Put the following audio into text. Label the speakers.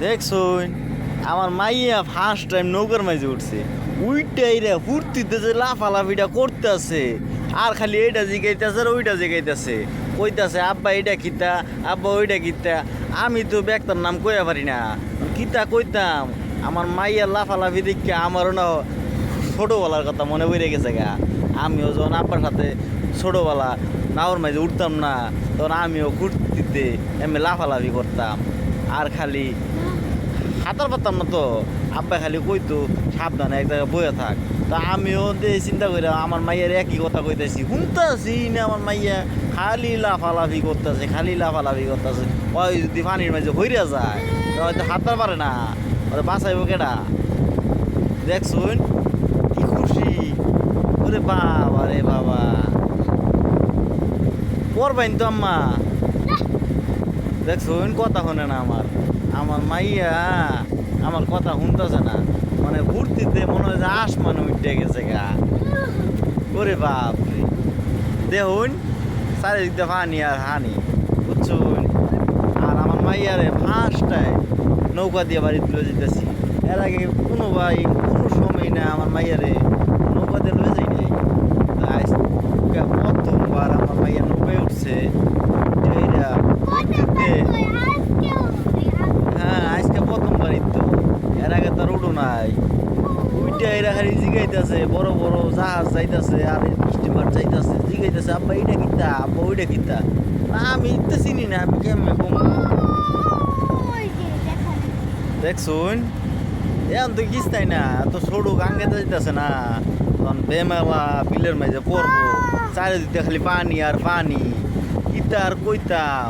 Speaker 1: দেখছুন আমার মাইয়া first time নৌকার মাঝে উঠছে, উইটাই রে ফুর্তিতে যে লাফালাফিটা করতেছে আর খালি এইটা জিগাইতেছে আর ওইটা জিগাইতেছে, কইতাছে আব্বা এইটা কিতা, আব্বা ওইটা কিতা। আমি তো ব্যাগটার নাম কইয়া পারি না, কিতা কইতাম। আমার মাইয়া লাফালাফি দেখে আমারও না ছোটোবেলার কথা মনে পড়ে গেছে গা। আমিও যখন আব্বার সাথে ছোটোবেলা নাওর মাঝে উঠতাম না, তখন আমিও ফুর্তিতে এমনি লাফালাফি করতাম আর খালি সাঁতার পারতাম না। তো আব্বা খালি কইতো সাবধানে এক জায়গায় বয়ে থাক। তো আমিও চিন্তা করে আমার মাইয়ার একই কথা কইতেছি, শুনতেছি না আমার মাইয়া খালি লাফালাফি করতেছে, খালি লাফালাফি করতেছে। ওই যদি পানির মাঝে হইরা যায় হয়তো সাঁতার পারে না, ওরা বাঁচাইব কেডা। দেখছুন কি খুশি, ওরে বাবা রে বাবা। পড়বাইন তো আম্মা, দেখছুন কথা শোনে না আমার আমার মাইয়া, আমার কথা শুনতেছে না। মানে ফুর্তিতে মনে হয় যে আসমান উঠে গেছে গা। ওরে বাপ রে, দেখুন চারিদিক দিয়ে পানি আর হানি, বুঝছুন। আর আমার মাইয়ারে ফার্স্টটায় নৌকা দিয়ে বাড়ি তুলে যেতেছি। এর আগে কোনো ভাই কোনো সময় না আমার মাইয়ারে নৌকা দিয়ে লয়ে যাই নাই। প্রথমবার আমার মাইয়া নৌকায় উঠছে। হ্যাঁ, আজকে প্রথমবারই তো, এর আগে তার উঠো নাই। ওইটা এরা খালি জিগাইতেছে, বড় বড় জাহাজ যাইতেছে আর স্টিমার যাইতেছে, জিগাইতেছে আব্বা এইটা কিতা, আব্বা ওইটা কিতা। না আমি তো চিনি না, আমি কেমনে কম। দেখছুন এখন তো কিস্তাই না, তো সরু গাঙ্গে যাইতেছে না, তখন বেমেলা বিলের মাঝে পড়বো, চারিদিকে খালি পানি আর পানি, কিতা আর কইতাম।